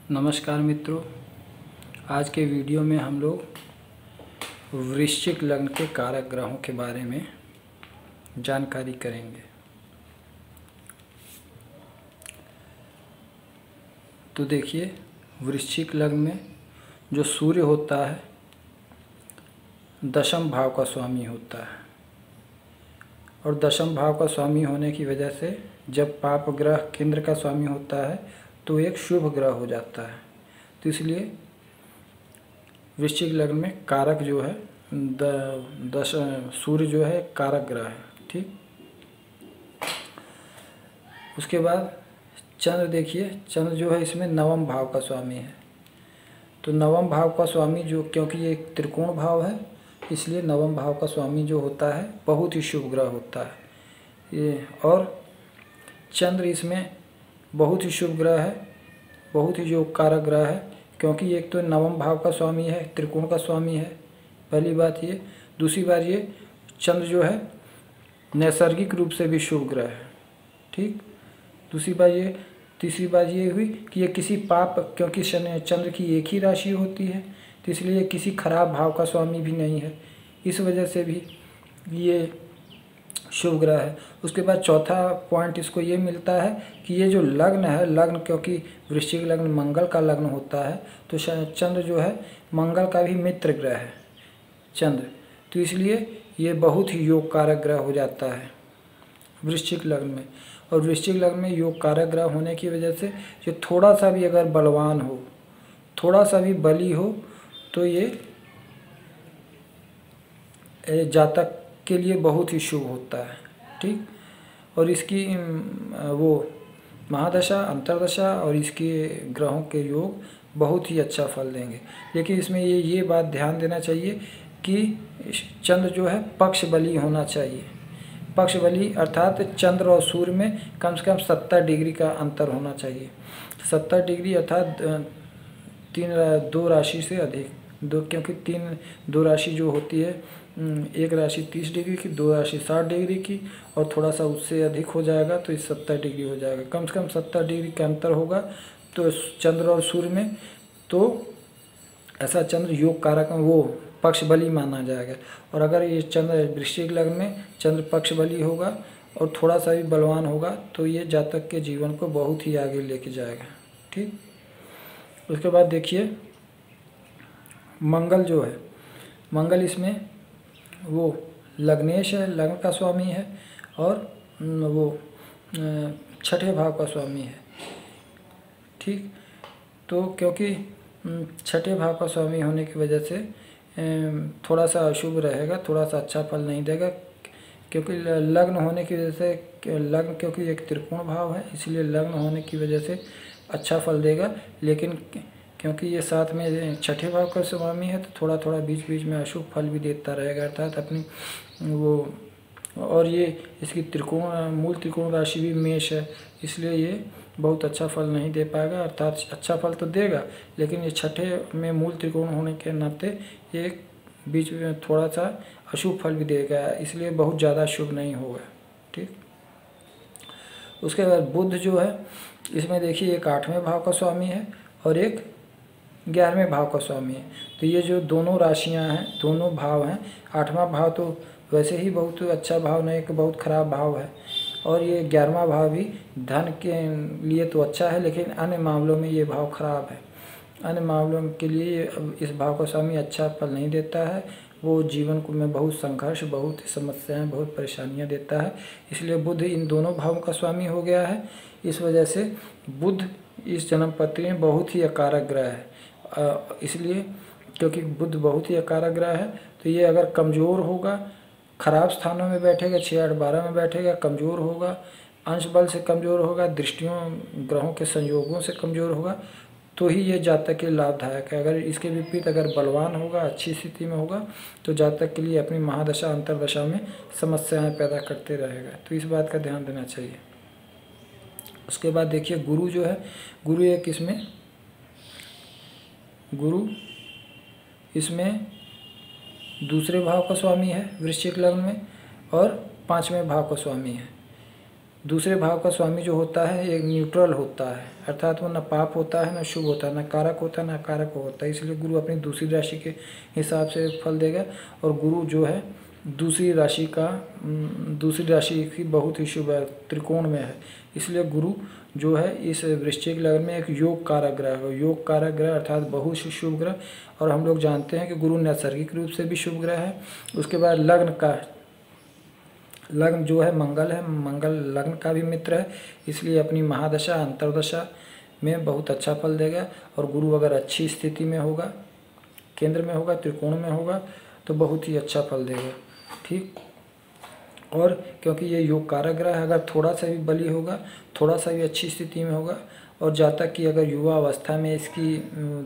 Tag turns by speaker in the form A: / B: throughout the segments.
A: नमस्कार मित्रों, आज के वीडियो में हम लोग वृश्चिक लग्न के कारक ग्रहों के बारे में जानकारी करेंगे। तो देखिए, वृश्चिक लग्न में जो सूर्य होता है दशम भाव का स्वामी होता है, और दशम भाव का स्वामी होने की वजह से जब पाप ग्रह केंद्र का स्वामी होता है तो एक शुभ ग्रह हो जाता है। तो इसलिए वृश्चिक लग्न में कारक जो है सूर्य जो है कारक ग्रह है। ठीक, उसके बाद चंद्र देखिए, चंद्र जो है इसमें नवम भाव का स्वामी है। तो नवम भाव का स्वामी जो, क्योंकि ये एक त्रिकोण भाव है इसलिए नवम भाव का स्वामी जो होता है बहुत ही शुभ ग्रह होता है ये। और चंद्र इसमें बहुत ही शुभ ग्रह है, बहुत ही जो कारक ग्रह है, क्योंकि एक तो नवम भाव का स्वामी है, त्रिकोण का स्वामी है, पहली बात ये। दूसरी बात ये, चंद्र जो है नैसर्गिक रूप से भी शुभ ग्रह है। ठीक, दूसरी बात ये, तीसरी बात ये हुई कि ये किसी पाप, क्योंकि चंद्र की एक ही राशि होती है तो इसलिए किसी खराब भाव का स्वामी भी नहीं है, इस वजह से भी ये शुभ ग्रह है। उसके बाद चौथा पॉइंट इसको ये मिलता है कि ये जो लग्न है, लग्न क्योंकि वृश्चिक लग्न मंगल का लग्न होता है तो चंद्र जो है मंगल का भी मित्र ग्रह है चंद्र, तो इसलिए ये बहुत ही योग कारक ग्रह हो जाता है वृश्चिक लग्न में। और वृश्चिक लग्न में योग कारक ग्रह होने की वजह से जो थोड़ा सा भी अगर बलवान हो, थोड़ा सा भी बली हो तो ये जातक के लिए बहुत ही शुभ होता है। ठीक, और इसकी वो महादशा, अंतरदशा और इसके ग्रहों के योग बहुत ही अच्छा फल देंगे। लेकिन इसमें ये बात ध्यान देना चाहिए कि चंद्र जो है पक्ष बली होना चाहिए। पक्ष बली अर्थात चंद्र और सूर्य में कम से कम 70 डिग्री का अंतर होना चाहिए। 70 डिग्री अर्थात दो राशि से अधिक, क्योंकि दो राशि जो होती है, एक राशि 30 डिग्री की, दो राशि 60 डिग्री की, और थोड़ा सा उससे अधिक हो जाएगा तो इस 70 डिग्री हो जाएगा। कम से कम 70 डिग्री का अंतर होगा तो चंद्र और सूर्य में, तो ऐसा चंद्र योग कारक वो पक्ष बली माना जाएगा। और अगर ये चंद्र वृश्चिक लग्न में चंद्र पक्ष बली होगा और थोड़ा सा भी बलवान होगा तो ये जातक के जीवन को बहुत ही आगे लेके जाएगा। ठीक, उसके बाद देखिए मंगल जो है, मंगल इसमें वो लग्नेश है, लग्न का स्वामी है, और वो छठे भाव का स्वामी है। ठीक, तो क्योंकि छठे भाव का स्वामी होने की वजह से थोड़ा सा अशुभ रहेगा, थोड़ा सा अच्छा फल नहीं देगा, क्योंकि लग्न होने की वजह से, लग्न क्योंकि एक त्रिकोण भाव है इसलिए लग्न होने की वजह से अच्छा फल देगा। लेकिन क्योंकि ये साथ में छठे भाव का स्वामी है तो थोड़ा थोड़ा बीच बीच में अशुभ फल भी देता रहेगा, अर्थात अपनी वो। और ये इसकी मूल त्रिकोण राशि भी मेष है, इसलिए ये बहुत अच्छा फल नहीं दे पाएगा, अर्थात अच्छा फल तो देगा लेकिन ये छठे में मूल त्रिकोण होने के नाते ये बीच में थोड़ा सा अशुभ फल भी देगा, इसलिए बहुत ज़्यादा शुभ नहीं होगा। ठीक, उसके बाद बुध जो है इसमें देखिए एक 8वें भाव का स्वामी है और एक 11वें भाव का स्वामी है। तो ये जो दोनों राशियां हैं, दोनों भाव हैं, 8वां भाव तो वैसे ही बहुत अच्छा भाव नहीं, कि बहुत खराब भाव है, और ये 11वां भाव भी धन के लिए तो अच्छा है लेकिन अन्य मामलों में ये भाव खराब है। अन्य मामलों के लिए इस भाव का स्वामी अच्छा फल नहीं देता है, वो जीवन को में बहुत संघर्ष, बहुत समस्याएं, बहुत परेशानियां देता है। इसलिए बुध इन दोनों भावों का स्वामी हो गया है। इस वजह से बुध इस जन्म पत्री में बहुत ही अकारक ग्रह है, इसलिए क्योंकि बुध बहुत ही अकारक ग्रह है तो ये अगर कमज़ोर होगा, खराब स्थानों में बैठेगा, 6, 8, 12 में बैठेगा, कमज़ोर होगा, अंश बल से कमज़ोर होगा, दृष्टियों ग्रहों के संयोगों से कमज़ोर होगा तो ही ये जातक के लिए लाभदायक है। अगर इसके विपरीत अगर बलवान होगा, अच्छी स्थिति में होगा तो जातक के लिए अपनी महादशा अंतरदशा में समस्याएं पैदा करते रहेगा, तो इस बात का ध्यान देना चाहिए। उसके बाद देखिए गुरु जो है, गुरु एक इसमें, गुरु इसमें दूसरे भाव का स्वामी है वृश्चिक लग्न में और 5वें भाव का स्वामी है। दूसरे भाव का स्वामी जो होता है एक न्यूट्रल होता है, अर्थात वो न पाप होता है न शुभ होता है, न कारक होता है न अकारक होता है। इसलिए गुरु अपनी दूसरी राशि के हिसाब से फल देगा। और गुरु जो है दूसरी राशि की बहुत ही शुभ है, त्रिकोण में है। इसलिए गुरु जो है इस वृश्चिक लग्न में एक योग कारक ग्रह है। योग कारक ग्रह अर्थात बहुत ही शुभ ग्रह। और हम लोग जानते हैं कि गुरु नैसर्गिक रूप से भी शुभ ग्रह है। उसके बाद लग्न जो है मंगल लग्न का भी मित्र है। इसलिए अपनी महादशा अंतर्दशा में बहुत अच्छा फल देगा। और गुरु अगर अच्छी स्थिति में होगा, केंद्र में होगा, त्रिकोण में होगा, तो बहुत ही अच्छा फल देगा। ठीक। और क्योंकि ये योग कारक ग्रह है, अगर थोड़ा सा भी बली होगा, थोड़ा सा भी अच्छी स्थिति में होगा, और जातक की अगर युवा अवस्था में इसकी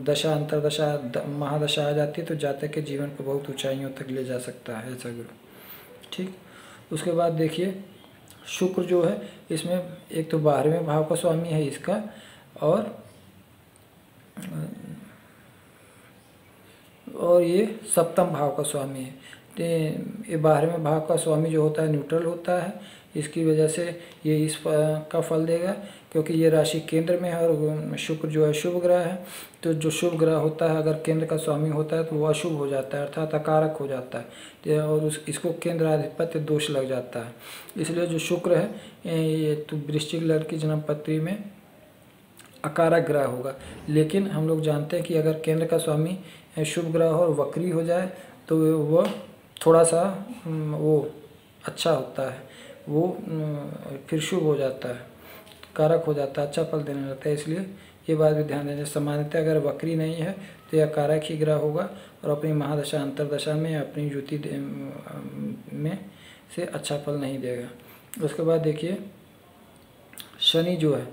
A: दशा अंतर्दशा महादशा आ जाती है, तो जातक के जीवन को बहुत ऊंचाइयों तक ले जा सकता है ऐसा गुरु। ठीक। उसके बाद देखिए शुक्र जो है इसमें एक तो 12वें भाव का स्वामी है इसका, और ये सप्तम भाव का स्वामी है। तो ये 12वें भाव का स्वामी जो होता है न्यूट्रल होता है। इसकी वजह से ये इस का फल देगा, क्योंकि ये राशि केंद्र में है और शुक्र जो है शुभ ग्रह है। तो जो शुभ ग्रह होता है अगर केंद्र का स्वामी होता है तो वो अशुभ हो जाता है, अर्थात अकारक हो जाता है, और इसको केंद्र आधिपत्य दोष लग जाता है। इसलिए जो शुक्र है ये तो वृश्चिक लग्न की जन्म पत्री में अकारक ग्रह होगा। लेकिन हम लोग जानते हैं कि अगर केंद्र का स्वामी शुभ ग्रह और वक्री हो जाए तो वह थोड़ा सा वो अच्छा होता है, वो फिर शुभ हो जाता है, कारक हो जाता है, अच्छा फल देने लगता है। इसलिए ये बात भी ध्यान देना। सामान्यतः अगर वक्री नहीं है तो यह कारक ही ग्रह होगा और अपनी महादशा अंतर्दशा में अपनी युति में से अच्छा फल नहीं देगा। उसके बाद देखिए शनि जो है,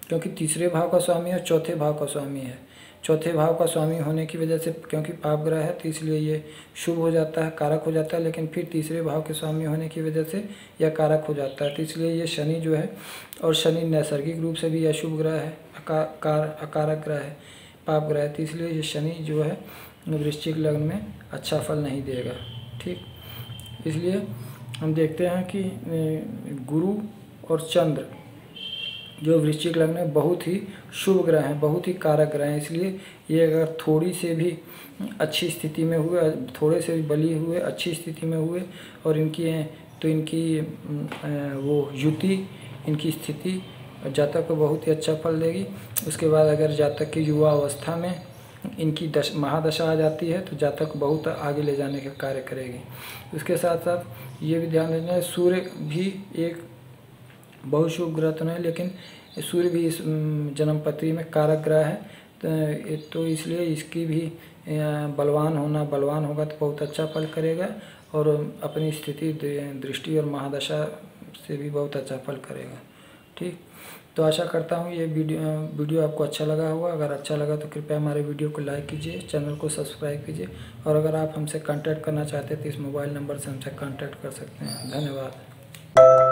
A: क्योंकि तीसरे भाव का स्वामी है, चौथे भाव का स्वामी है। चौथे भाव का स्वामी होने की वजह से, क्योंकि पाप ग्रह है तो इसलिए ये शुभ हो जाता है, कारक हो जाता है। लेकिन फिर तीसरे भाव के स्वामी होने की वजह से यह कारक हो जाता है, तो इसलिए ये शनि जो है, और शनि नैसर्गिक रूप से भी अशुभ ग्रह है, अकारक ग्रह है, पाप ग्रह है। तो इसलिए ये शनि जो है वृश्चिक लग्न में अच्छा फल नहीं देगा। ठीक। इसलिए हम देखते हैं कि गुरु और चंद्र जो वृश्चिक लग्न में बहुत ही शुभ ग्रह हैं, बहुत ही कारक ग्रह हैं। इसलिए ये अगर थोड़ी से भी अच्छी स्थिति में हुए, थोड़े से भी बली हुए, अच्छी स्थिति में हुए और इनकी वो युति, इनकी स्थिति जातक को बहुत ही अच्छा फल देगी। उसके बाद अगर जातक की युवा अवस्था में इनकी महादशा आ जाती है तो जातक बहुत आगे ले जाने का कार्य करेगी। उसके साथ साथ ये भी ध्यान देना है, सूर्य भी एक बहुत शुभ ग्रह तो नहीं, लेकिन सूर्य भी इस जन्म पत्री में कारक ग्रह है। तो इसलिए इसकी भी बलवान होगा तो बहुत अच्छा फल करेगा और अपनी स्थिति, दृष्टि और महादशा से भी बहुत अच्छा फल करेगा। ठीक। तो आशा करता हूँ ये वीडियो आपको अच्छा लगा होगा। अगर अच्छा लगा तो कृपया हमारे वीडियो को लाइक कीजिए, चैनल को सब्सक्राइब कीजिए, और अगर आप हमसे कांटेक्ट करना चाहते हैं तो इस मोबाइल नंबर से हमसे कांटेक्ट कर सकते हैं। धन्यवाद।